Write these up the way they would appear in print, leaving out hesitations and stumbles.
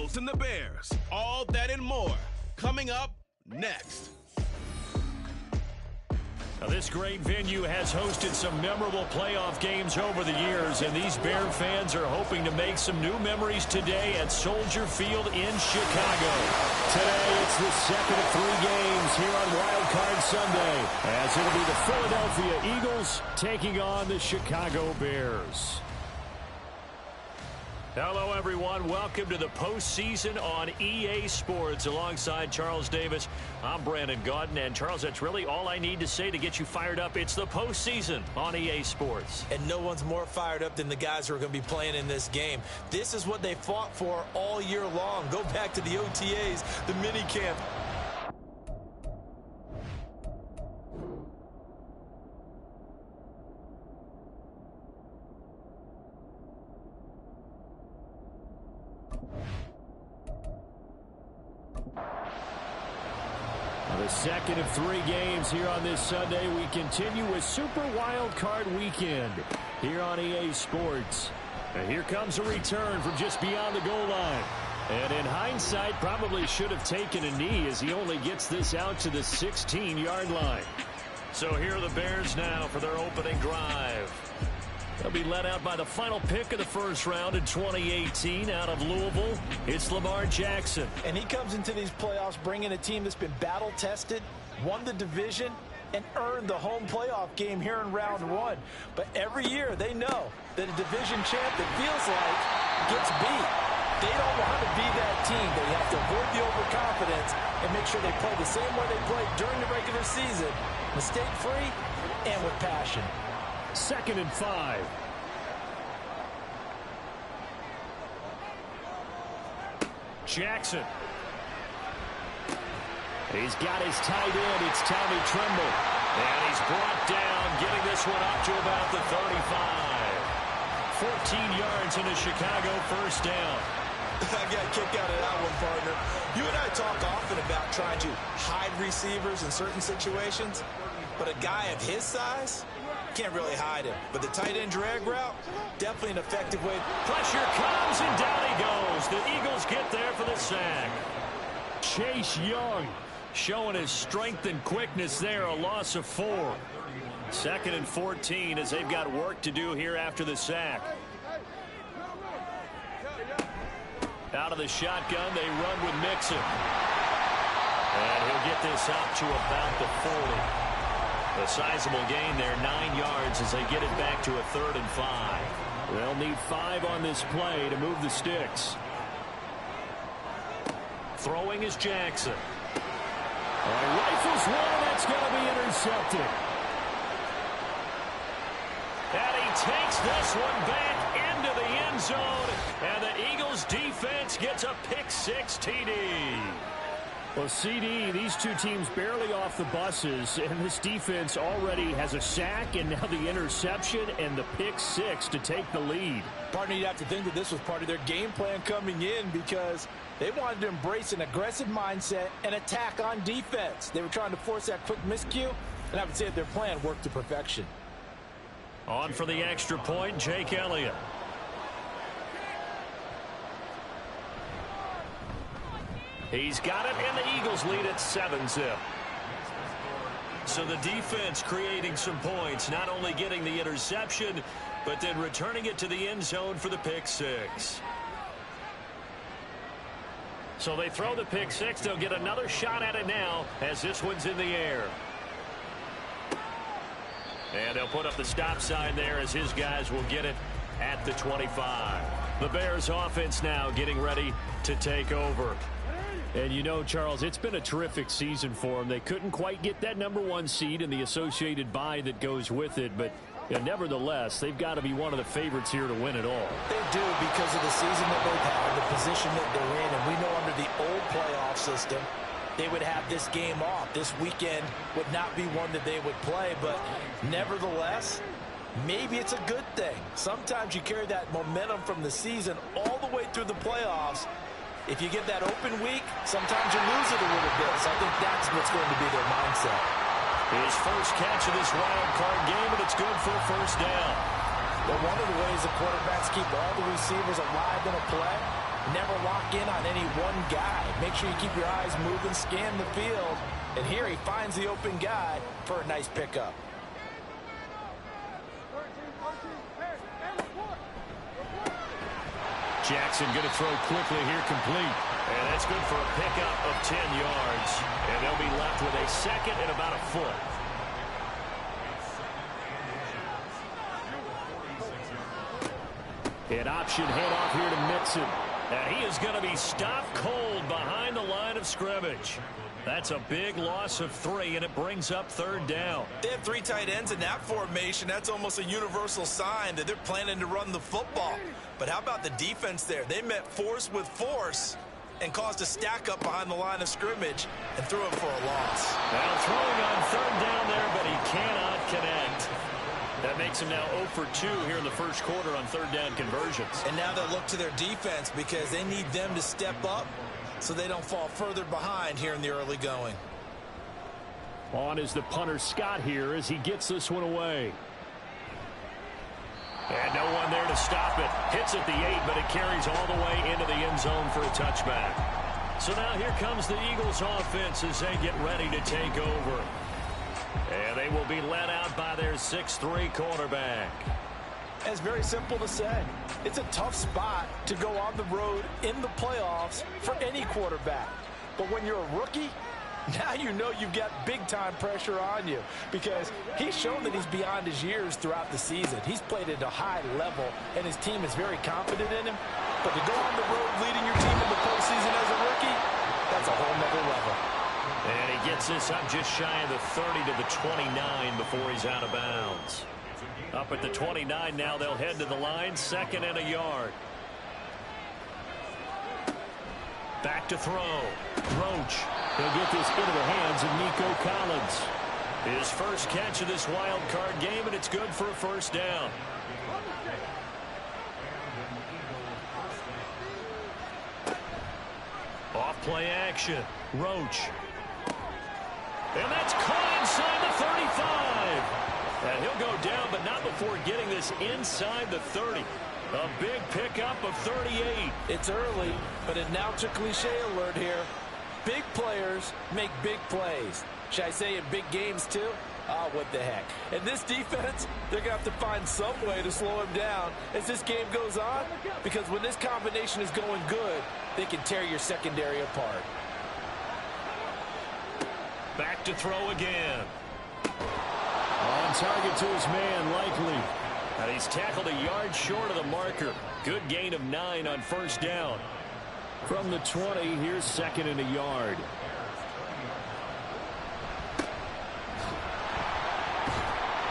Eagles and the Bears. All that and more coming up next. Now, this great venue has hosted some memorable playoff games over the years, and these Bear fans are hoping to make some new memories today at Soldier Field in Chicago. Today, it's the second of 3 games here on Wild Card Sunday, as it'll be the Philadelphia Eagles taking on the Chicago Bears. Hello, everyone. Welcome to the postseason on EA Sports. Alongside Charles Davis, I'm Brandon Gaudin. And, Charles, that's really all I need to say to get you fired up. It's the postseason on EA Sports. And no one's more fired up than the guys who are going to be playing in this game. This is what they fought for all year long. Go back to the OTAs, the minicamp. The second of 3 games here on this Sunday. We continue with Super Wild Card Weekend here on EA Sports. And here comes a return from just beyond the goal line. And in hindsight, probably should have taken a knee as he only gets this out to the 16-yard line. So here are the Bears now for their opening drive. They'll be led out by the final pick of the first round in 2018 out of Louisville. It's Lamar Jackson. And he comes into these playoffs bringing a team that's been battle-tested, won the division, and earned the home playoff game here in round 1. But every year they know that a division champ that feels like gets beat. They don't want to be that team. They have to avoid the overconfidence and make sure they play the same way they played during the regular season, mistake-free and with passion. Second and 5. Jackson. He's got his tight end. It's Tommy Tremble. And he's brought down, getting this one up to about the 35. 14 yards in a Chicago first down. I got kicked out of that one, partner. You and I talk often about trying to hide receivers in certain situations, but a guy of his size can't really hide him. But the tight end drag route, definitely an effective way. Pressure comes, and down he goes. The Eagles get there for the sack. Chase Young showing his strength and quickness there, a loss of 4. Second and 14 as they've got work to do here after the sack. Out of the shotgun, they run with Mixon. And he'll get this out to about the 40. A sizable gain there, 9 yards as they get it back to a 3rd and 5. They'll need 5 on this play to move the sticks. Throwing is Jackson. Rifles one, that's going to be intercepted. And he takes this one back into the end zone. And the Eagles defense gets a pick-6 TD. Well, CD, these two teams barely off the buses, and this defense already has a sack and now the interception and the pick-6 to take the lead. Partner, you'd have to think that this was part of their game plan coming in because they wanted to embrace an aggressive mindset and attack on defense. They were trying to force that quick miscue, and I would say that their plan worked to perfection. On for the extra point, Jake Elliott. He's got it, and the Eagles lead at 7-zip. So the defense creating some points, not only getting the interception, but then returning it to the end zone for the pick-6. So they throw the pick-6. They'll get another shot at it now as this one's in the air. And they'll put up the stop sign there as his guys will get it at the 25. The Bears offense now getting ready to take over. And you know, Charles, it's been a terrific season for them. They couldn't quite get that #1 seed and the associated bye that goes with it, but nevertheless, they've got to be one of the favorites here to win it all. They do because of the season that they've had, the position that they're in, and we know under the old playoff system, they would have this game off. This weekend would not be one that they would play, but nevertheless, maybe it's a good thing. Sometimes you carry that momentum from the season all the way through the playoffs. If you get that open week, sometimes you lose it a little bit. So I think that's what's going to be their mindset. His first catch of this wild card game, and it's good for a first down. Well, one of the ways the quarterbacks keep all the receivers alive in a play never lock in on any one guy. Make sure you keep your eyes moving, scan the field. And here he finds the open guy for a nice pickup. Jackson going to throw quickly here, complete. And that's good for a pickup of 10 yards. And they'll be left with a second and about a foot. An option handoff here to Mixon. And he is going to be stopped cold behind the line of scrimmage. That's a big loss of 3, and it brings up 3rd down. They have 3 tight ends in that formation. That's almost a universal sign that they're planning to run the football. But how about the defense there? They met force with force and caused a stack up behind the line of scrimmage and threw it for a loss. Well, throwing on 3rd down there, but he cannot connect. That makes him now 0 for 2 here in the first quarter on 3rd down conversions. And now they'll look to their defense because they need them to step up so they don't fall further behind here in the early going. On is the punter Scott here as he gets this one away. And no one there to stop it. Hits at the 8, but it carries all the way into the end zone for a touchback. So now here comes the Eagles offense as they get ready to take over. And they will be led out by their 6'3" quarterback. It's very simple to say. It's a tough spot to go on the road in the playoffs for any quarterback. But when you're a rookie, now you know you've got big-time pressure on you because he's shown that he's beyond his years throughout the season. He's played at a high level, and his team is very confident in him. But to go on the road leading your team in the postseason as a rookie, that's a whole nother level. And he gets this up just shy of the 30 to the 29 before he's out of bounds. Up at the 29 now, they'll head to the line, 2nd and a yard. Back to throw. Roach. He'll get this into the hands of Nico Collins. His first catch of this wild card game, and it's good for a 1st down. Off play action. Roach. And that's caught inside the 35. And he'll go down, but not before getting this inside the 30. A big pickup of 38. It's early, but announcer cliche alert here. Big players make big plays. Should I say in big games too? Oh, what the heck. And this defense, they're going to have to find some way to slow him down as this game goes on. Because when this combination is going good, they can tear your secondary apart. Back to throw again. On target to his man, Likely. And he's tackled a yard short of the marker. Good gain of 9 on 1st down. From the 20, here's 2nd and a yard.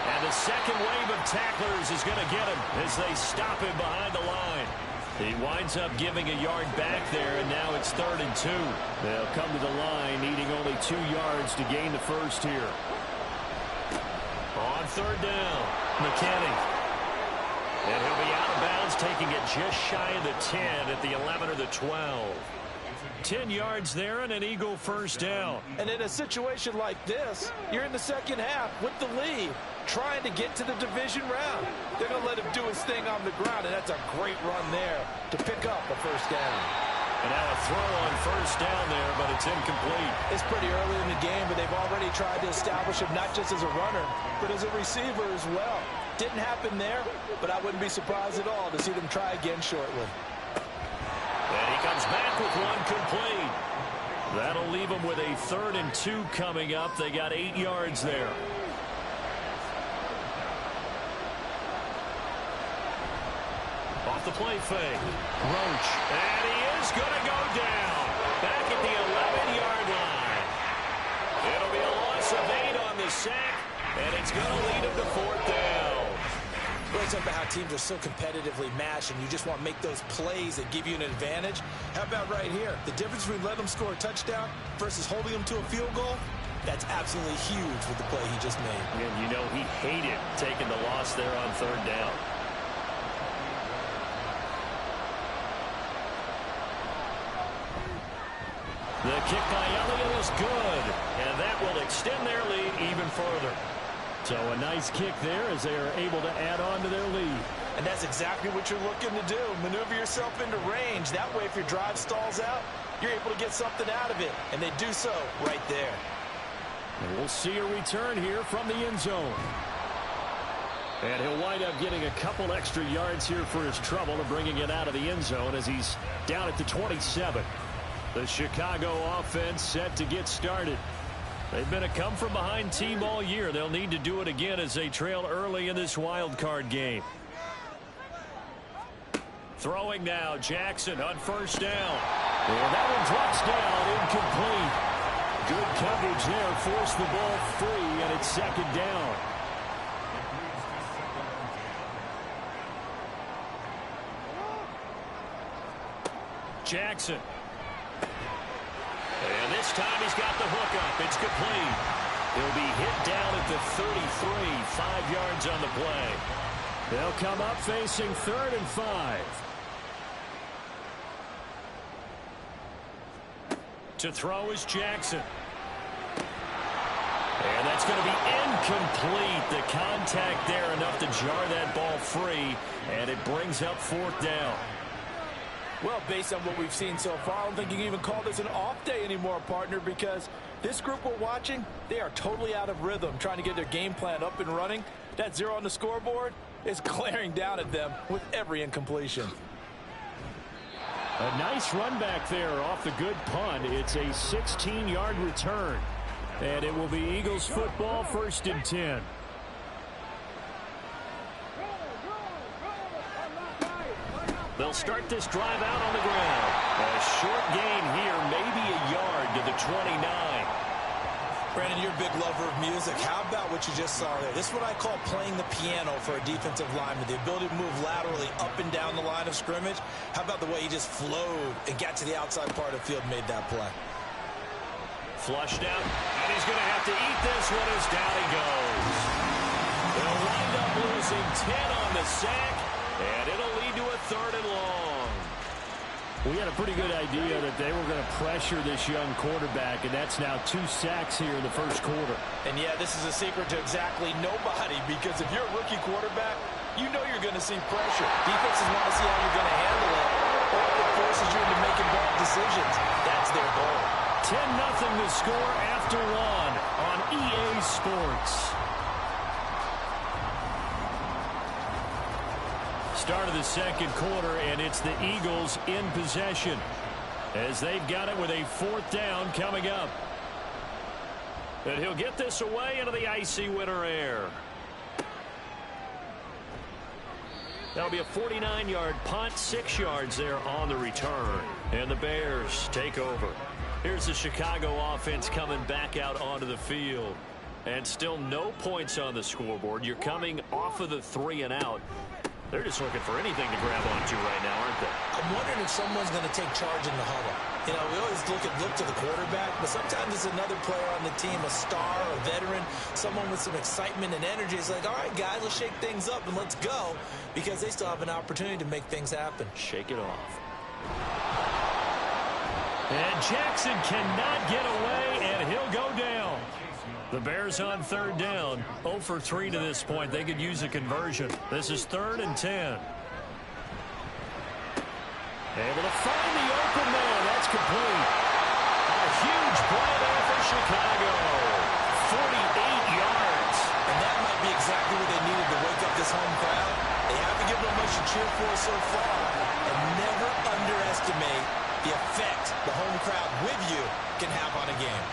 And the second wave of tacklers is going to get him as they stop him behind the line. He winds up giving a yard back there, and now it's 3rd and 2. They'll come to the line, needing only 2 yards to gain the first here. On 3rd down, McKinney. And he'll be out of bounds, taking it just shy of the 10 at the 11 or the 12. 10 yards there and an Eagle 1st down. And in a situation like this, you're in the second half with the lead, trying to get to the division round. They're going to let him do his thing on the ground, and that's a great run there to pick up a 1st down. And now a throw on 1st down there, but it's incomplete. It's pretty early in the game, but they've already tried to establish him not just as a runner, but as a receiver as well. Didn't happen there, but I wouldn't be surprised at all to see them try again shortly. And he comes back with one complete. That'll leave them with a 3rd and 2 coming up. They got 8 yards there. Off the play fake. Roach. And he is going to go down. Back at the 11-yard line. It'll be a loss of 8 on the sack, and it's going to lead him to 4th down. We're talking about how teams are so competitively matched, and you just want to make those plays that give you an advantage. How about right here? The difference between letting them score a touchdown versus holding them to a field goal, that's absolutely huge with the play he just made. And you know he hated taking the loss there on 3rd down. The kick by Elliott is good, and that will extend their lead even further. So a nice kick there as they are able to add on to their lead. And that's exactly what you're looking to do. Maneuver yourself into range. That way, if your drive stalls out, you're able to get something out of it. And they do so right there. And we'll see a return here from the end zone. And he'll wind up getting a couple extra yards here for his trouble and bringing it out of the end zone as he's down at the 27. The Chicago offense set to get started. They've been a come-from-behind team all year. They'll need to do it again as they trail early in this wild card game. Throwing now, Jackson on first down. And that one drops down, incomplete. Good coverage there, forced the ball free, and it's second down. Jackson. And this time he's got the hook up. It's complete. He'll be hit down at the 33, 5 yards on the play. They'll come up facing 3rd and 5. To throw is Jackson. And that's going to be incomplete. The contact there enough to jar that ball free, and it brings up 4th down. Well, based on what we've seen so far, I don't think you can even call this an off day anymore, partner, because this group we're watching, they are totally out of rhythm, trying to get their game plan up and running. That 0 on the scoreboard is glaring down at them with every incompletion. A nice run back there off the good punt. It's a 16-yard return. And it will be Eagles football, 1st and 10. They'll start this drive out on the ground. A short gain here, maybe a yard to the 29. Brandon, you're a big lover of music. How about what you just saw there? This is what I call playing the piano for a defensive lineman. The ability to move laterally up and down the line of scrimmage. How about the way he just flowed and got to the outside part of the field and made that play? Flushed out, and he's going to have to eat this one as down he goes. They'll wind up losing 10 on the sack, and it'll lead to a 3rd and long. We had a pretty good idea that they were going to pressure this young quarterback, and that's now 2 sacks here in the 1st quarter. And, yeah, this is a secret to exactly nobody, because if you're a rookie quarterback, you know you're going to see pressure. Defenses want to see how you're going to handle it, or it forces you into making bad decisions. That's their goal. 10-0 the score after 1 on EA Sports. Start of the 2nd quarter, and it's the Eagles in possession as they've got it with a 4th down coming up. And he'll get this away into the icy winter air. That'll be a 49-yard punt, 6 yards there on the return. And the Bears take over. Here's the Chicago offense coming back out onto the field. And still no points on the scoreboard. You're coming off of the 3 and out. They're just looking for anything to grab onto right now, aren't they? I'm wondering if someone's going to take charge in the huddle. You know, we always look to the quarterback, but sometimes it's another player on the team, a star, a veteran, someone with some excitement and energy. It's like, all right, guys, let's shake things up and let's go, because they still have an opportunity to make things happen. Shake it off. And Jackson cannot get away, and he'll go down. The Bears on 3rd down, 0 for 3 to this point. They could use a conversion. This is 3rd and 10. Able to find the open man. That's complete. A huge play there for Chicago. 48 yards. And that might be exactly what they needed to wake up this home crowd. They haven't given them much to cheer for so far. And never underestimate the effect the home crowd with you can have on a game.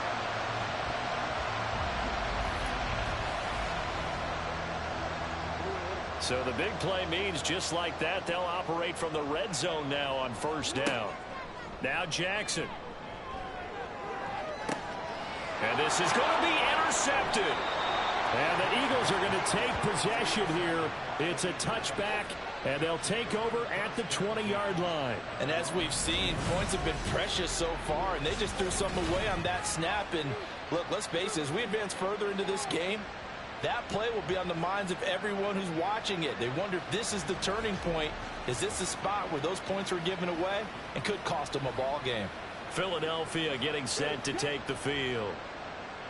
So the big play means just like that, they'll operate from the red zone now on 1st down. Now Jackson. And this is going to be intercepted. And the Eagles are going to take possession here. It's a touchback, and they'll take over at the 20-yard line. And as we've seen, points have been precious so far, and they just threw something away on that snap. And look, let's face it, as we advance further into this game, that play will be on the minds of everyone who's watching it. They wonder if this is the turning point. Is this the spot where those points were given away and could cost them a ball game? Philadelphia getting set to take the field.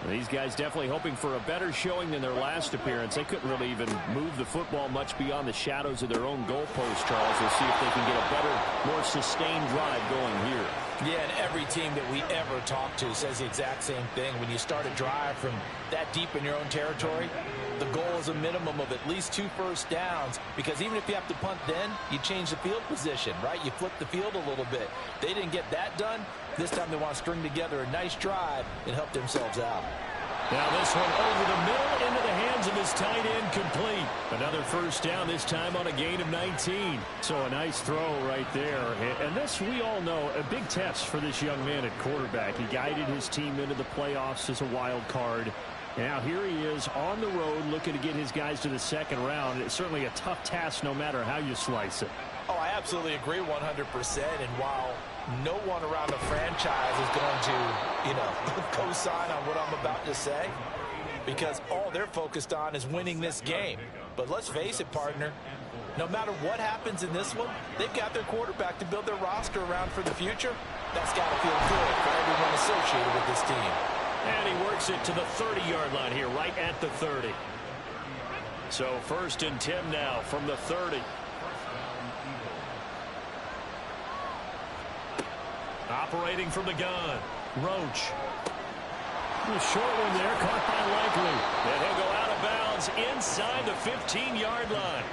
These guys definitely hoping for a better showing than their last appearance. They couldn't really even move the football much beyond the shadows of their own goalpost, Charles. We'll see if they can get a better, more sustained drive going here. Yeah, and every team that we ever talk to says the exact same thing. When you start a drive from that deep in your own territory, the goal is a minimum of at least 2 first downs, because even if you have to punt then, you change the field position, right? You flip the field a little bit. They didn't get that done. This time they want to string together a nice drive and help themselves out. Now this one over the middle into the hands of his tight end, complete. Another first down, this time on a gain of 19. So a nice throw right there. And this, we all know, a big test for this young man at quarterback. He guided his team into the playoffs as a wild card. Now here he is on the road looking to get his guys to the second round. It's certainly a tough task no matter how you slice it. Oh, I absolutely agree 100%. And while no one around the franchise is going to, co-sign on what I'm about to say, because all they're focused on is winning this game. But let's face it, partner, no matter what happens in this one, they've got their quarterback to build their roster around for the future. That's got to feel good for everyone associated with this team. And he works it to the 30-yard line here, right at the 30. So 1st and 10 now from the 30. Operating from the gun, Roach. A short one there, caught by Likely. And he'll go out of bounds inside the 15-yard line.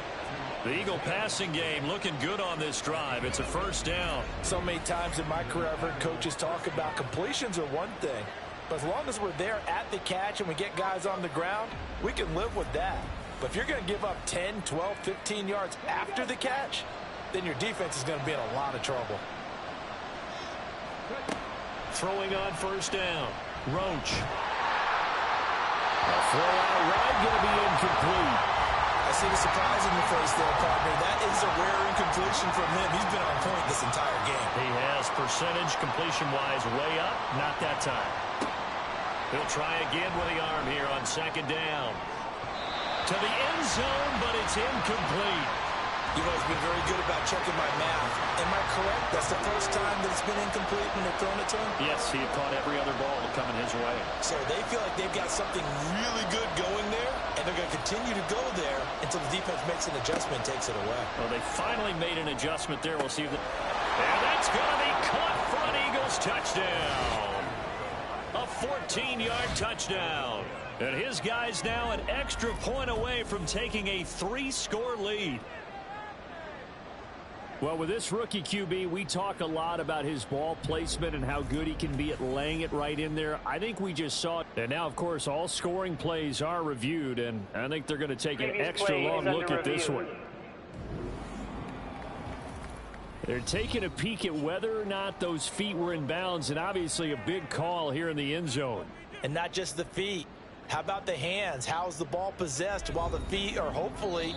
The Eagle passing game looking good on this drive. It's a first down. So many times in my career, I've heard coaches talk about completions are one thing. But as long as we're there at the catch and we get guys on the ground, we can live with that. But if you're going to give up 10, 12, 15 yards after the catch, then your defense is going to be in a lot of trouble. Throwing on first down, Roach. A throw out right, going to be incomplete. I see the surprise in your face there, partner. That is a rare incompletion from him. He's been on point this entire game. He has percentage completion-wise way up, not that time. He'll try again with the arm here on 2nd down. To the end zone, but it's incomplete. He's been very good about checking my math. Am I correct? That's the first time that it's been incomplete when they've thrown it to him? Yes, he had caught every other ball coming his way. So they feel like they've got something really good going there, and they're going to continue to go there until the defense makes an adjustment and takes it away. Well, they finally made an adjustment there. We'll see if and that's going to be caught for an Eagles touchdown. A 14-yard touchdown. And his guys now an extra point away from taking a 3-score lead. Well, with this rookie QB, we talk a lot about his ball placement and how good he can be at laying it right in there. I think we just saw it. And now, of course, all scoring plays are reviewed, and I think they're going to take an extra long look at this one. They're taking a peek at whether or not those feet were in bounds, and obviously a big call here in the end zone. And not just the feet. How about the hands? How's the ball possessed while the feet are hopefully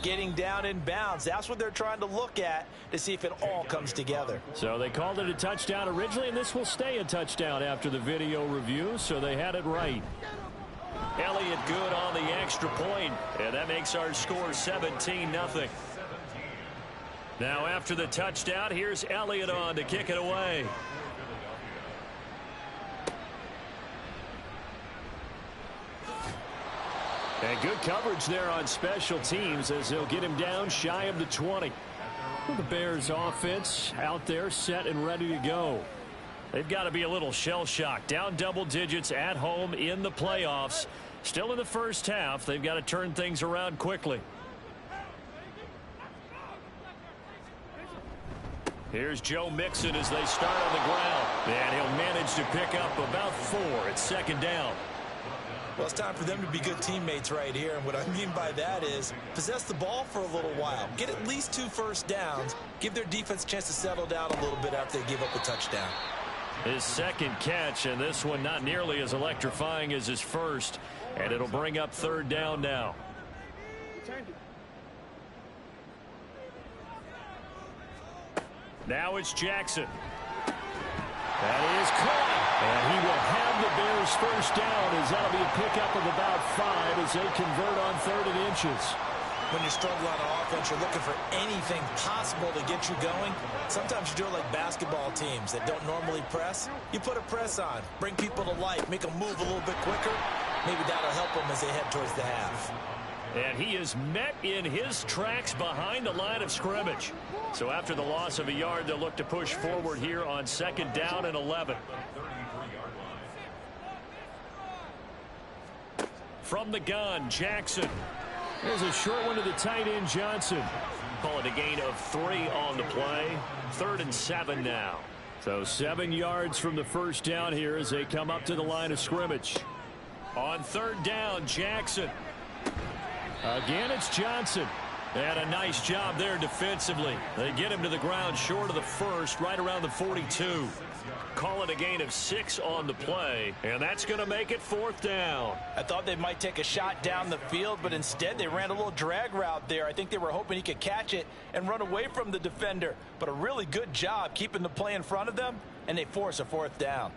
getting down in bounds? That's what they're trying to look at to see if it all comes together. So they called it a touchdown originally, and this will stay a touchdown after the video review, so they had it right. Elliott good on the extra point, and that makes our score 17-0. Now after the touchdown, here's Elliott on to kick it away. And good coverage there on special teams as they'll get him down shy of the 20. The Bears offense out there set and ready to go. They've got to be a little shell-shocked. Down double digits at home in the playoffs. Still in the first half. They've got to turn things around quickly. Here's Joe Mixon as they start on the ground. And he'll manage to pick up about 4 at 2nd down. Well, it's time for them to be good teammates right here. And what I mean by that is possess the ball for a little while. Get at least 2 first downs. Give their defense a chance to settle down a little bit after they give up a touchdown. His second catch, and this one not nearly as electrifying as his first. And it'll bring up 3rd down now. Now it's Jackson. That is caught. And he will have the Bears first down as that'll be a pickup of about 5 as they convert on 3rd and inches. when you're struggling on offense, you're looking for anything possible to get you going. Sometimes you do it like basketball teams that don't normally press. You put a press on, bring people to life, make them move a little bit quicker. Maybe that'll help them as they head towards the half. And he is met in his tracks behind the line of scrimmage. So after the loss of a yard, they'll look to push forward here on 2nd down and 11. From the gun, Jackson. There's a short one to the tight end, Johnson. Call it a gain of 3 on the play. 3rd and 7 now. So 7 yards from the first down here as they come up to the line of scrimmage. On 3rd down, Jackson. Again, it's Johnson. And a nice job there defensively. They get him to the ground short of the first, right around the 42. Call it a gain of 6 on the play, and that's going to make it 4th down. I thought they might take a shot down the field, but instead they ran a little drag route there. I think they were hoping he could catch it and run away from the defender. But a really good job keeping the play in front of them, and they force a 4th down.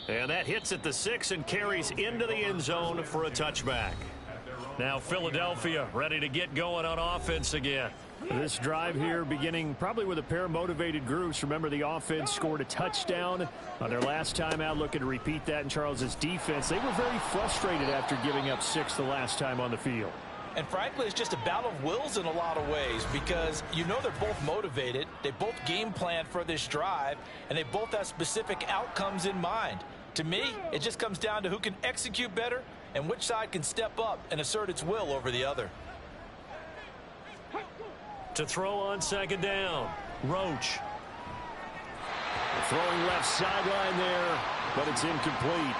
And that hits at the 6 and carries into the end zone for a touchback. Now Philadelphia ready to get going on offense again. This drive here beginning probably with a pair of motivated groups. Remember, the offense scored a touchdown on their last time out. Looking to repeat that in Charles's defense. They were very frustrated after giving up 6 the last time on the field. And frankly, it's just a battle of wills in a lot of ways because you know they're both motivated. They both game planned for this drive, and they both have specific outcomes in mind. To me, it just comes down to who can execute better and which side can step up and assert its will over the other. To throw on 2nd down, Roach. Throwing left sideline there, but it's incomplete.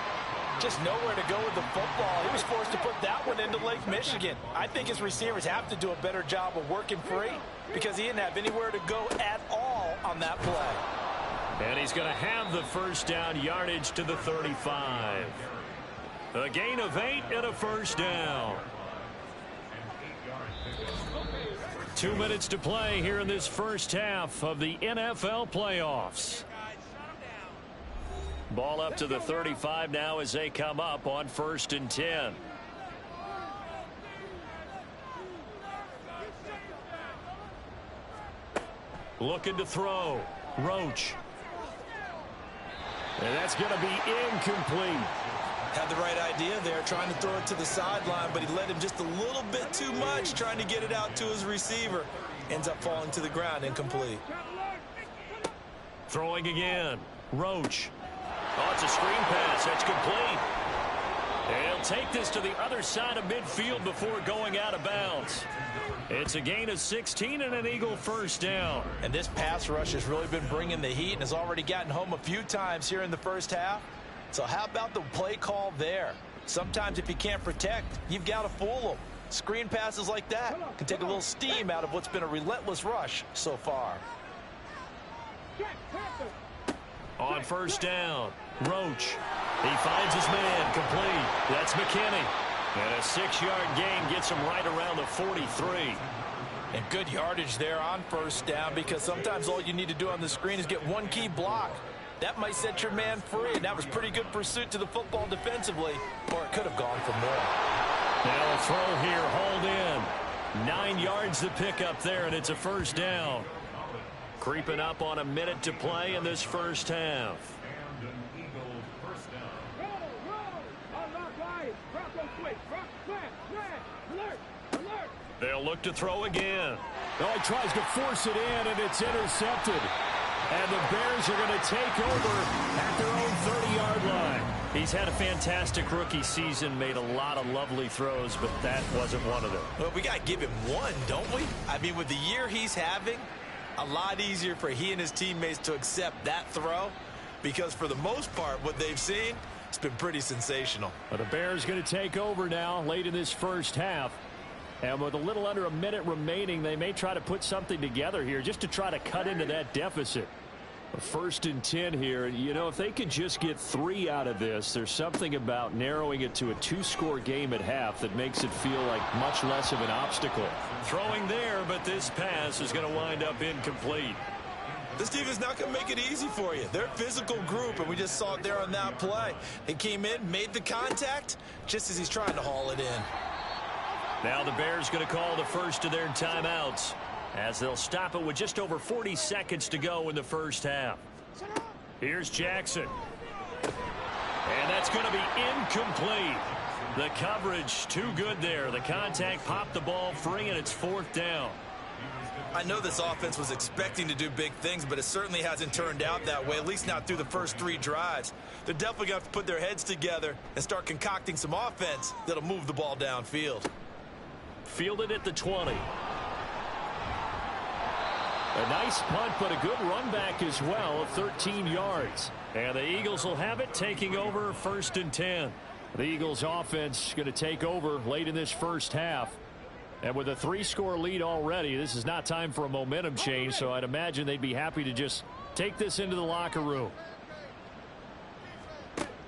Just nowhere to go with the football. He was forced to put that one into Lake Michigan. I think his receivers have to do a better job of working free because he didn't have anywhere to go at all on that play. And he's going to have the 1st down, yardage to the 35. A gain of 8 and a 1st down. 2 minutes to play here in this first half of the NFL playoffs. Ball up to the 35 now as they come up on 1st and 10. Looking to throw. Roach. And that's going to be incomplete. Had the right idea there, trying to throw it to the sideline, but he led him just a little bit too much, trying to get it out to his receiver. Ends up falling to the ground, incomplete. Throwing again. Roach. Oh, it's a screen pass. That's complete. And he'll take this to the other side of midfield before going out of bounds. It's a gain of 16 and an Eagle 1st down. And this pass rush has really been bringing the heat and has already gotten home a few times here in the first half. So how about the play call there? Sometimes if you can't protect, you've got to fool them. Screen passes like that can take a little steam out of what's been a relentless rush so far. On 1st down, Roach. He finds his man, complete. That's McKinney. And a 6-yard gain gets him right around the 43. And good yardage there on 1st down because sometimes all you need to do on the screen is get one key block. That might set your man free, and that was pretty good pursuit to the football defensively, or it could have gone for more. Now a throw here, hauled in. 9 yards to pick up there, and it's a 1st down. Creeping up on a minute to play in this first half. They'll look to throw again. Oh, he tries to force it in, and it's intercepted. And the Bears are going to take over at their own 30-yard line. He's had a fantastic rookie season, made a lot of lovely throws, but that wasn't one of them. Well, we got to give him one, don't we? I mean, with the year he's having, a lot easier for he and his teammates to accept that throw because for the most part, what they've seen, it's been pretty sensational. Well, the Bears going to take over now late in this first half. And with a little under a minute remaining, they may try to put something together here just to try to cut into that deficit. A 1st and 10 here. You know, if they could just get 3 out of this, there's something about narrowing it to a 2-score game at half that makes it feel like much less of an obstacle. Throwing there, but this pass is going to wind up incomplete. This team is not going to make it easy for you. They're a physical group, and we just saw it there on that play. They came in, made the contact, just as he's trying to haul it in. Now the Bears going to call the first of their timeouts as they'll stop it with just over 40 seconds to go in the first half. Here's Jackson. And that's going to be incomplete. The coverage too good there. The contact popped the ball free, and it's 4th down. I know this offense was expecting to do big things, but it certainly hasn't turned out that way, at least not through the first 3 drives. They're definitely going to have to put their heads together and start concocting some offense that'll move the ball downfield. Fielded at the 20. A nice punt, but a good run back as well of 13 yards. And the Eagles will have it, taking over 1st and 10. The Eagles offense going to take over late in this first half. And with a 3-score lead already, this is not time for a momentum change, so I'd imagine they'd be happy to just take this into the locker room.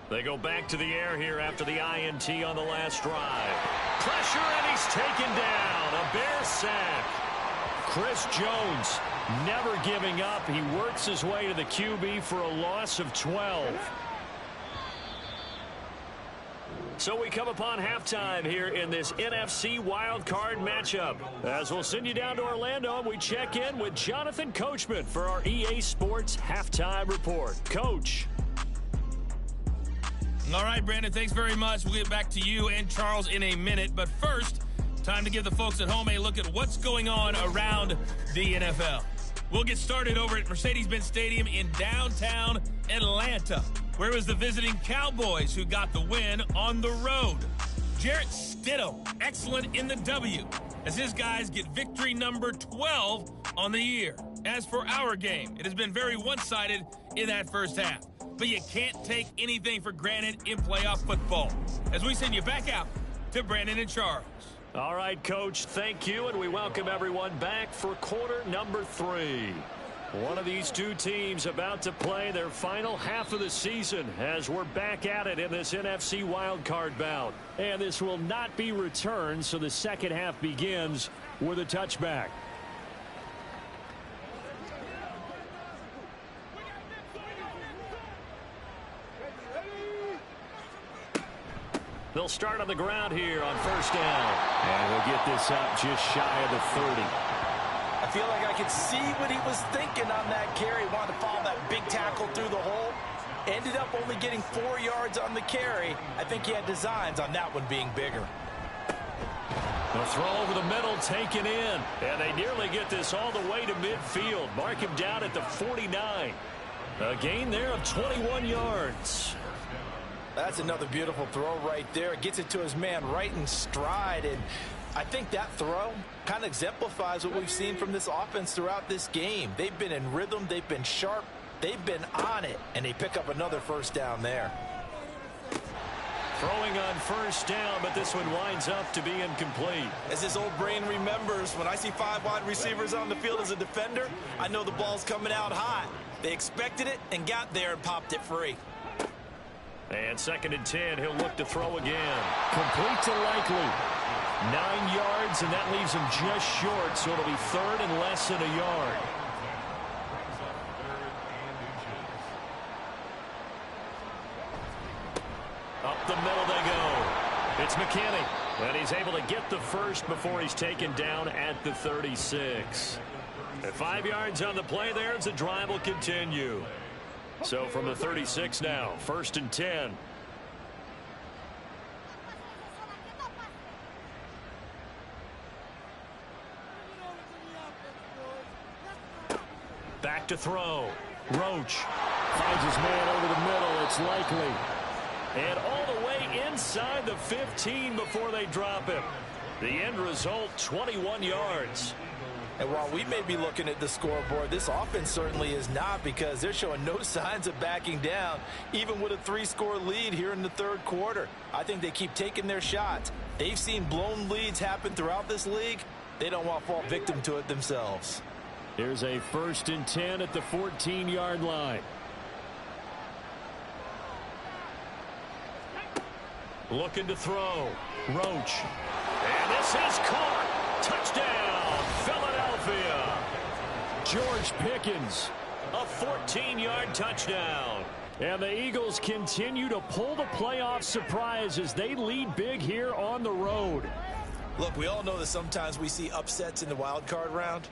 They go back to the air here after the INT on the last drive. Pressure, and he's taken down. A Bear sack. Chris Jones never giving up. He works his way to the QB for a loss of 12. So we come upon halftime here in this NFC wildcard matchup. As we'll send you down to Orlando, and we check in with Jonathan Coachman for our EA Sports Halftime Report. Coach. All right, Brandon, thanks very much. We'll get back to you and Charles in a minute. But first, time to give the folks at home a look at what's going on around the NFL. We'll get started over at Mercedes-Benz Stadium in downtown Atlanta, where it was the visiting Cowboys who got the win on the road. Jarrett Stidham, excellent in the W, as his guys get victory number 12 on the year. As for our game, it has been very one-sided in that first half. But you can't take anything for granted in playoff football. As we send you back out to Brandon and Charles. All right, Coach, thank you, and we welcome everyone back for quarter number 3. One of these two teams about to play their final half of the season as we're back at it in this NFC wildcard bout. And this will not be returned, so the second half begins with a touchback. They'll start on the ground here on first down. And we'll get this up just shy of the 30. I feel like I could see what he was thinking on that carry. Wanted to follow that big tackle through the hole. Ended up only getting 4 yards on the carry. I think he had designs on that one being bigger. The throw over the middle taken in. And they nearly get this all the way to midfield. Mark him down at the 49. A gain there of 21 yards. That's another beautiful throw right there. Gets it to his man right in stride. And I think that throw kind of exemplifies what we've seen from this offense throughout this game. They've been in rhythm. They've been sharp. They've been on it. And they pick up another first down there. Throwing on first down, but this one winds up to be incomplete. As his old brain remembers, when I see 5 wide receivers on the field as a defender, I know the ball's coming out hot. They expected it and got there and popped it free. And 2nd and 10, he'll look to throw again. Complete to Likely. 9 yards, and that leaves him just short, so it'll be 3rd and less than a yard. Up the middle they go. It's McKinney, and he's able to get the first before he's taken down at the 36. At 5 yards on the play there, as the drive will continue. So from the 36 now, 1st and 10. Back to throw. Roach finds his man over the middle. It's Likely. And all the way inside the 15 before they drop him. The end result, 21 yards. And while we may be looking at the scoreboard, this offense certainly is not, because they're showing no signs of backing down, even with a 3-score lead here in the 3rd quarter. I think they keep taking their shots. They've seen blown leads happen throughout this league. They don't want to fall victim to it themselves. Here's a 1st and 10 at the 14-yard line. Looking to throw. Roach. And this is caught. Touchdown, Philadelphia. George Pickens, a 14-yard touchdown. And the Eagles continue to pull the playoff surprise as they lead big here on the road. Look, we all know that sometimes we see upsets in the wild card round,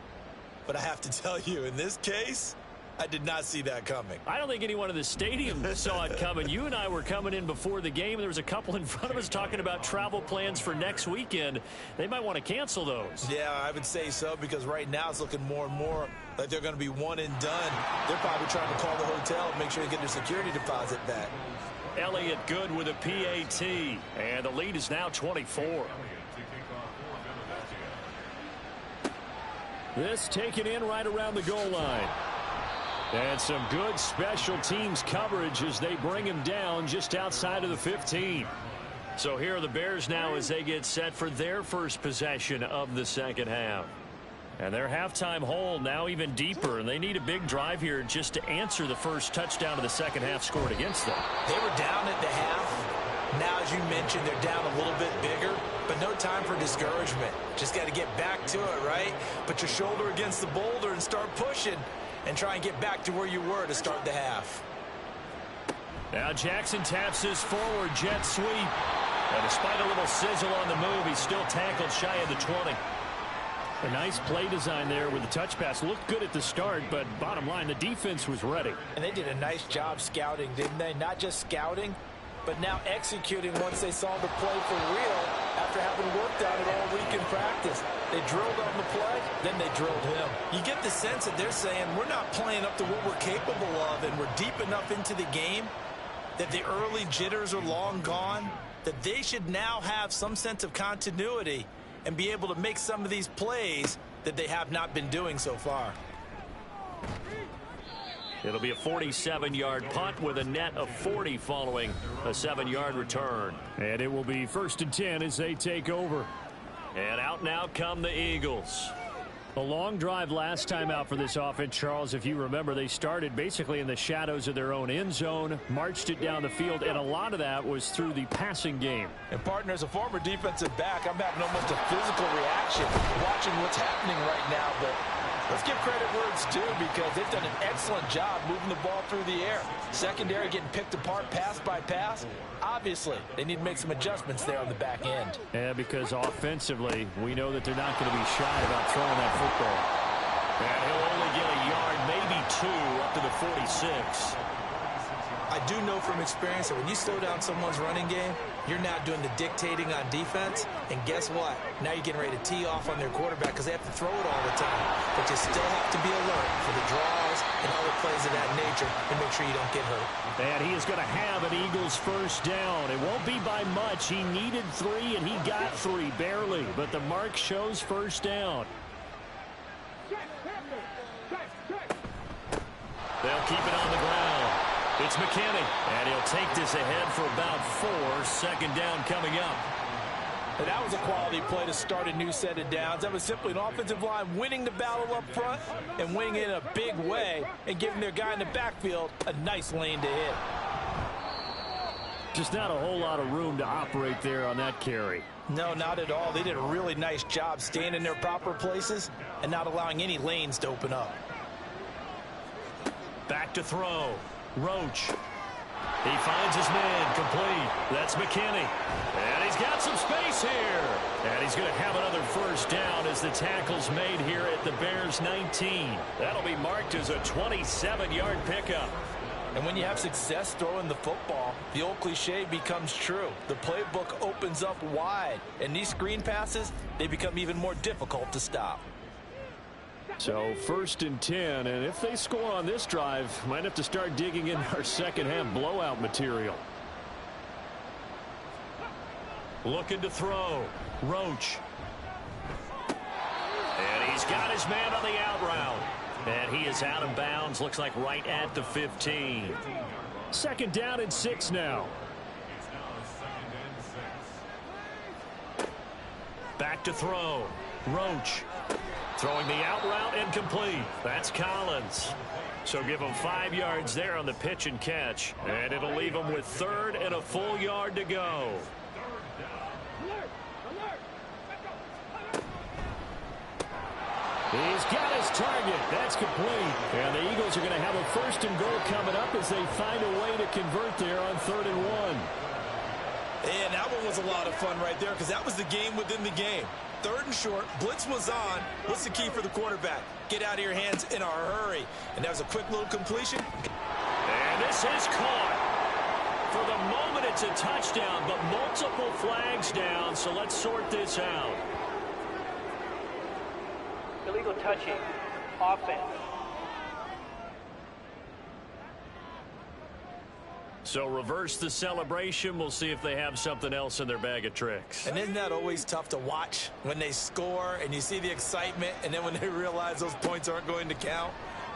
but I have to tell you, in this case, I did not see that coming. I don't think anyone in the stadium saw it coming. You and I were coming in before the game. There was a couple in front of us talking about travel plans for next weekend. They might want to cancel those. Yeah, I would say so, because right now it's looking more and more like they're going to be one and done. They're probably trying to call the hotel and make sure they get their security deposit back. Elliott good with a PAT, and the lead is now 24. This taken in right around the goal line. And some good special teams coverage as they bring him down just outside of the 15. So here are the Bears now as they get set for their first possession of the second half. And their halftime hole now even deeper, and they need a big drive here just to answer the first touchdown of the second half scored against them. They were down at the half. Now, as you mentioned, they're down a little bit bigger, but no time for discouragement. Just got to get back to it, right? Put your shoulder against the boulder and start pushing. And try and get back to where you were to start the half. Now Jackson taps his forward jet sweep. And despite a little sizzle on the move, he's still tackled shy of the 20. A nice play design there with the touch pass. Looked good at the start, but bottom line, the defense was ready. And they did a nice job scouting, didn't they? Not just scouting, but now executing once they saw the play for real after having worked on it all week in practice. They drilled on the play, then they drilled him. You get the sense that they're saying we're not playing up to what we're capable of, and we're deep enough into the game that the early jitters are long gone, that they should now have some sense of continuity and be able to make some of these plays that they have not been doing so far. It'll be a 47-yard punt with a net of 40 following a 7-yard return. And it will be 1st and 10 as they take over. And out now come the Eagles. A long drive last time out for this offense, Charles. If you remember, they started basically in the shadows of their own end zone, marched it down the field, and a lot of that was through the passing game. And, partner, as a former defensive back, I'm having almost a physical reaction watching what's happening right now. But let's give credit where it's due, because they've done an excellent job moving the ball through the air. Secondary getting picked apart pass by pass. Obviously, they need to make some adjustments there on the back end. Yeah, because offensively, we know that they're not going to be shy about throwing that football. And he'll only get a yard, maybe 2, up to the 46. I do know from experience that when you slow down someone's running game, you're now doing the dictating on defense. And guess what? Now you're getting ready to tee off on their quarterback because they have to throw it all the time. But you still have to be alert for the draws and other plays of that nature and make sure you don't get hurt. And he is going to have an Eagles first down. It won't be by much. He needed 3, and he got 3, barely. But the mark shows first down. They'll keep it on the ground. It's McKinney, and he'll take this ahead for about 4. 2nd down coming up. And that was a quality play to start a new set of downs. That was simply an offensive line winning the battle up front and winning it in a big way and giving their guy in the backfield a nice lane to hit. Just not a whole lot of room to operate there on that carry. No, not at all. They did a really nice job staying in their proper places and not allowing any lanes to open up. Back to throw. Roach. He finds his man complete. That's McKinney. And he's got some space here. And he's going to have another first down as the tackle's made here at the Bears 19. That'll be marked as a 27-yard pickup. And when you have success throwing the football, the old cliche becomes true. The playbook opens up wide. And these screen passes, they become even more difficult to stop. So 1st and 10, and if they score on this drive, might have to start digging in our second half blowout material. Looking to throw. Roach. And he's got his man on the out route. And he is out of bounds, looks like right at the 15. 2nd down and 6 now. Back to throw. Roach. Throwing the out route incomplete. That's Collins. So give him 5 yards there on the pitch and catch. And it'll leave him with 3rd and a full yard to go. He's got his target. That's complete. And the Eagles are going to have a 1st and goal coming up as they find a way to convert there on 3rd and 1. And that one was a lot of fun right there because that was the game within the game. 3rd and short, blitz was on. What's the key for the quarterback? Get out of your hands in a hurry. And that was a quick little completion. And this is caught. For the moment, it's a touchdown, but multiple flags down, so let's sort this out. Illegal touching. Offense. So reverse the celebration. We'll see if they have something else in their bag of tricks. And isn't that always tough to watch when they score and you see the excitement and then when they realize those points aren't going to count?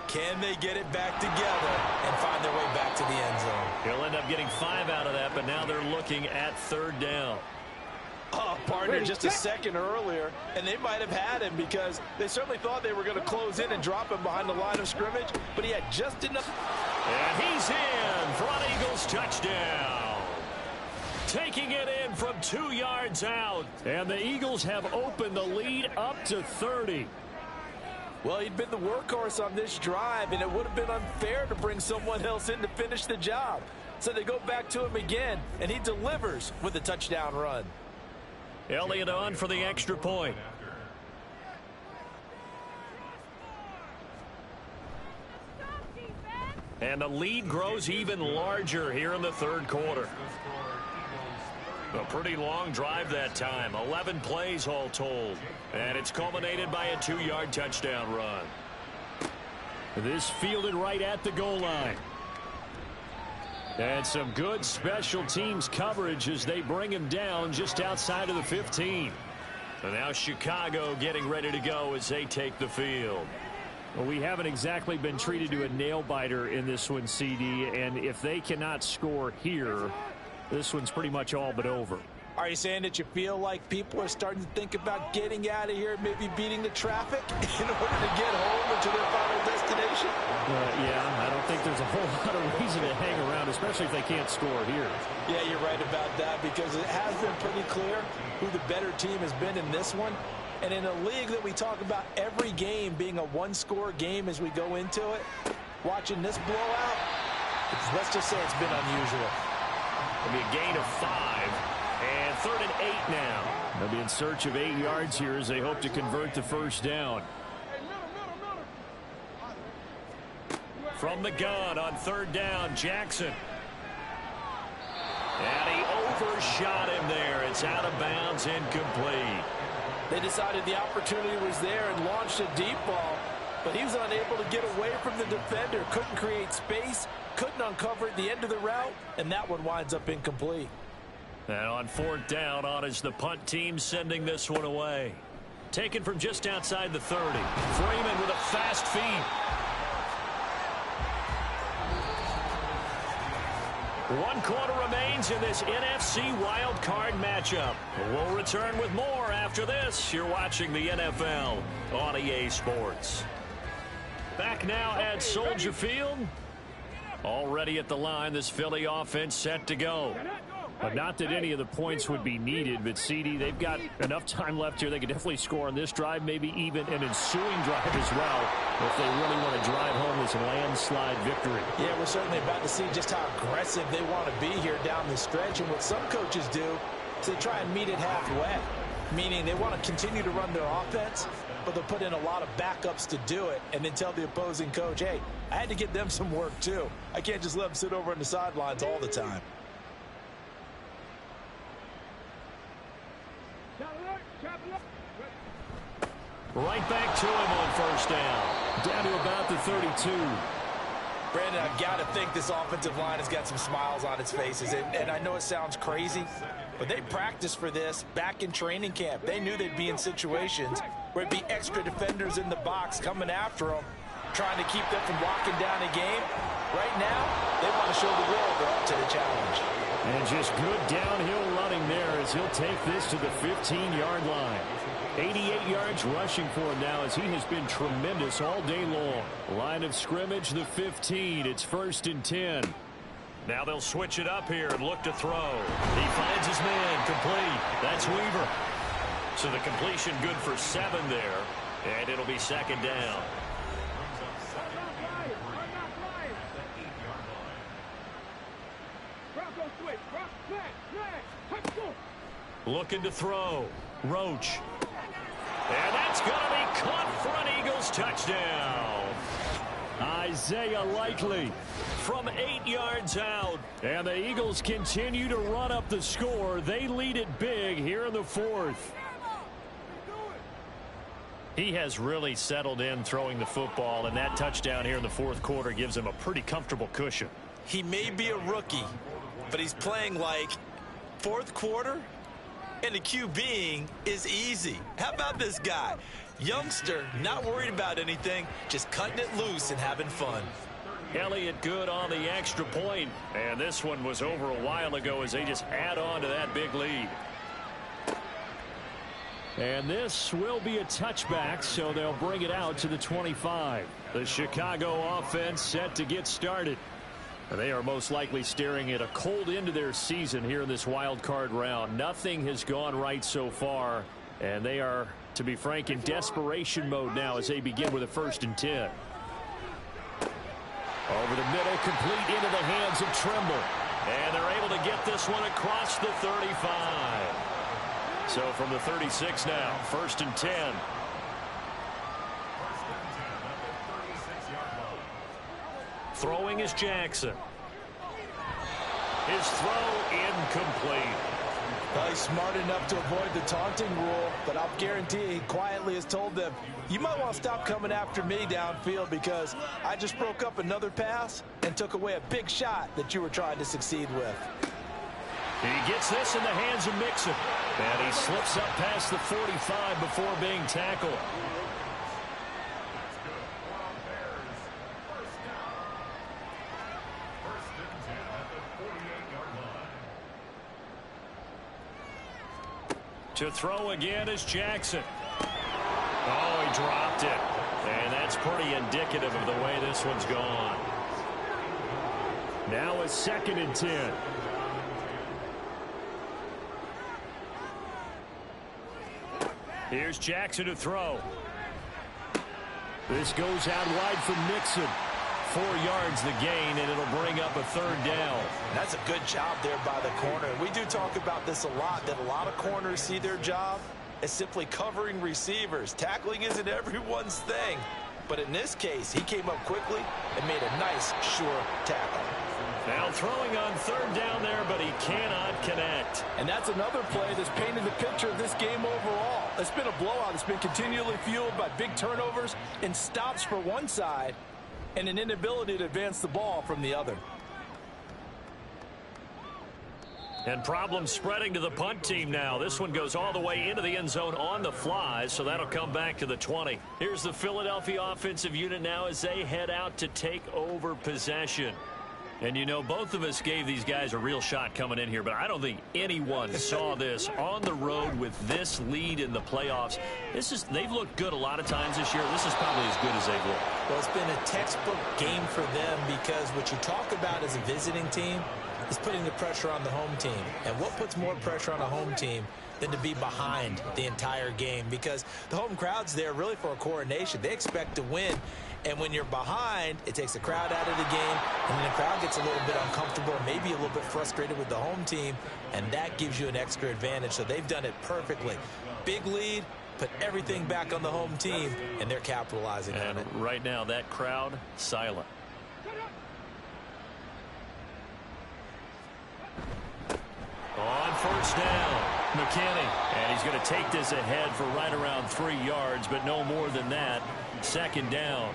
Can they get it back together and find their way back to the end zone? He'll end up getting 5 out of that, but now they're looking at 3rd down. Oh, partner, just a second earlier, and they might have had him because they certainly thought they were going to close in and drop him behind the line of scrimmage, but he had just enough. And he's in for an Eagles touchdown. Taking it in from 2 yards out. And the Eagles have opened the lead up to 30. Well, he'd been the workhorse on this drive, and it would have been unfair to bring someone else in to finish the job. So they go back to him again, and he delivers with a touchdown run. Elliott on for the extra point. And the lead grows even larger here in the 3rd quarter. A pretty long drive that time. 11 plays all told. And it's culminated by a 2-yard touchdown run. This fielded right at the goal line. And some good special teams coverage as they bring him down just outside of the 15. And now Chicago getting ready to go as they take the field. Well, we haven't exactly been treated to a nail-biter in this one, CD, and if they cannot score here, this one's pretty much all but over. Are you saying that you feel like people are starting to think about getting out of here, maybe beating the traffic in order to get home or to their final destination? Yeah, I don't think there's a whole lot of reason to hang around, especially if they can't score here. Yeah, you're right about that because it has been pretty clear who the better team has been in this one. And in a league that we talk about every game being a 1-score game as we go into it, watching this blowout, let's just say it's been unusual. It'll be a gain of 5. And 3rd and 8 now. They'll be in search of 8 yards here as they hope to convert the first down. From the gun on 3rd down, Jackson. And he overshot him there. It's out of bounds, incomplete. They decided the opportunity was there and launched a deep ball, but he was unable to get away from the defender. Couldn't create space, couldn't uncover at the end of the route, and that one winds up incomplete. And on 4th down, on is the punt team sending this one away. Taken from just outside the 30. Freeman with a fast feet. 1 quarter remains in this NFC wild card matchup. We'll return with more after this. You're watching the NFL on EA Sports. Back now at Soldier Field. Already at the line, this Philly offense set to go. But not that any of the points would be needed, but CD, they've got enough time left here. They could definitely score on this drive, maybe even an ensuing drive as well, if they really want to drive home this landslide victory. Yeah, we're certainly about to see just how aggressive they want to be here down the stretch. And what some coaches do is they try and meet it halfway, meaning they want to continue to run their offense, but they'll put in a lot of backups to do it and then tell the opposing coach, hey, I had to get them some work too. I can't just let them sit over on the sidelines all the time. Right back to him on 1st down. Down to about the 32. Brandon, I've got to think this offensive line has got some smiles on its faces. And I know it sounds crazy, but they practiced for this back in training camp. They knew they'd be in situations where it'd be extra defenders in the box coming after them, trying to keep them from walking down a game. Right now, they want to show the world they're up to the challenge. And just good downhill running there as he'll take this to the 15-yard line. 88 yards rushing for him now as he has been tremendous all day long. Line of scrimmage, the 15. It's 1st and 10. Now they'll switch it up here and look to throw. He finds his man, complete. That's Weaver. So the completion good for 7 there, and it'll be 2nd down. Looking to throw. Roach. And that's going to be caught for an Eagles touchdown. Isaiah Likely from 8 yards out. And the Eagles continue to run up the score. They lead it big here in the fourth. He has really settled in throwing the football, and that touchdown here in the fourth quarter gives him a pretty comfortable cushion. He may be a rookie, but he's playing like fourth quarter, and the QBing is easy. How about this guy? Youngster, not worried about anything, just cutting it loose and having fun. Elliott good on the extra point, and this one was over a while ago as they just add on to that big lead. And this will be a touchback, so they'll bring it out to the 25. The Chicago offense set to get started. They are most likely staring at a cold end to their season here in this wild card round. Nothing has gone right so far, and they are, to be frank, in desperation mode now as they begin with a 1st and 10. Over the middle, complete into the hands of Trimble. And they're able to get this one across the 35. So from the 36 now, 1st and 10. Throwing is Jackson. His throw incomplete. Well, he's smart enough to avoid the taunting rule, but I'll guarantee he quietly has told them, you might want to stop coming after me downfield because I just broke up another pass and took away a big shot that you were trying to succeed with. He gets this in the hands of Mixon. And he slips up past the 45 before being tackled. To throw again is Jackson. Oh, he dropped it. And that's pretty indicative of the way this one's gone. Now a 2nd and 10. Here's Jackson to throw. This goes out wide for Mixon. 4 yards the gain, and it'll bring up a 3rd down. That's a good job there by the corner. We do talk about this a lot, that a lot of corners see their job as simply covering receivers. Tackling isn't everyone's thing. But in this case, he came up quickly and made a nice, sure tackle. Now throwing on 3rd down there, but he cannot connect. And that's another play that's painted the picture of this game overall. It's been a blowout. It's been continually fueled by big turnovers and stops for one side and an inability to advance the ball from the other. And problems spreading to the punt team now. This one goes all the way into the end zone on the fly, so that'll come back to the 20. Here's the Philadelphia offensive unit now as they head out to take over possession. And, you know, both of us gave these guys a real shot coming in here, but I don't think anyone saw this on the road with this lead in the playoffs. They've looked good a lot of times this year. This is probably as good as they've looked. Well, it's been a textbook game for them because what you talk about as a visiting team is putting the pressure on the home team. And what puts more pressure on a home team than to be behind the entire game? Because the home crowd's there really for a coronation. They expect to win. And when you're behind, it takes the crowd out of the game, and then the crowd gets a little bit uncomfortable, maybe a little bit frustrated with the home team, and that gives you an extra advantage. So they've done it perfectly. Big lead, put everything back on the home team, and they're capitalizing on it. Right now, that crowd, silent. On 1st down, McKinney. And he's going to take this ahead for right around 3 yards, but no more than that. 2nd down.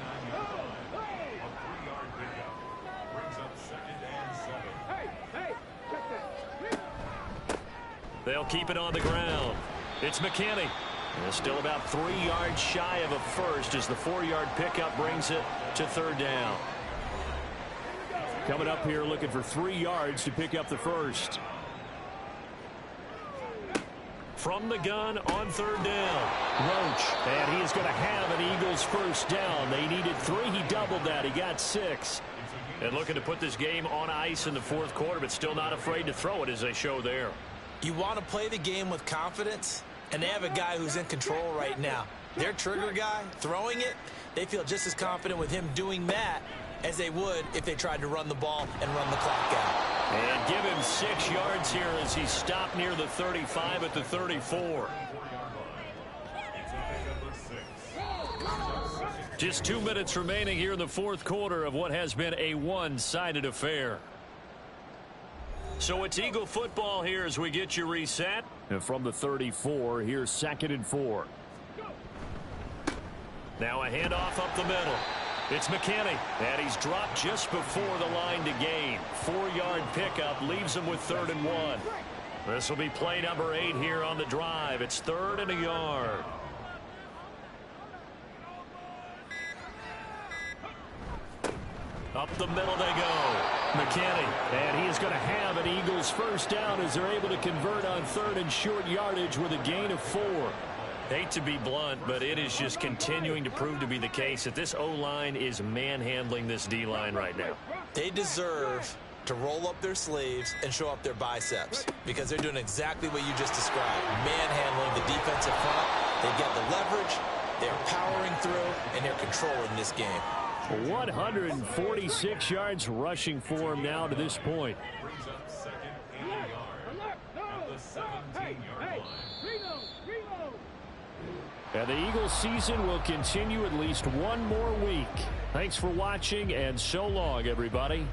They'll keep it on the ground. It's McKinney. And still about 3 yards shy of a first as the 4-yard pickup brings it to 3rd down. Coming up here looking for 3 yards to pick up the first. From the gun on 3rd down. Roach. And he is going to have an Eagles 1st down. They needed 3. He doubled that. He got 6. And looking to put this game on ice in the 4th quarter, but still not afraid to throw it as they show there. You want to play the game with confidence, and they have a guy who's in control right now. Their trigger guy, throwing it, they feel just as confident with him doing that as they would if they tried to run the ball and run the clock out. And give him 6 yards here as he stopped near the 35 at the 34. Just 2 minutes remaining here in the fourth quarter of what has been a one-sided affair. So it's Eagle football here as we get you reset. And from the 34, here's 2nd and 4. Now a handoff up the middle. It's McKinney, and he's dropped just before the line to gain. 4-yard pickup leaves him with 3rd and 1. This will be play number 8 here on the drive. It's 3rd and a yard. Up the middle they go. McKinney, and he is going to have an Eagles first down as they're able to convert on 3rd and short yardage with a gain of 4. Hate to be blunt, but it is just continuing to prove to be the case that this O-line is manhandling this D-line right now. They deserve to roll up their sleeves and show up their biceps because they're doing exactly what you just described, manhandling the defensive front. They've got the leverage, they're powering through, and they're controlling this game. 146 yards rushing for him now to this point. And the Eagles season will continue at least one more week. Thanks for watching, and so long, everybody.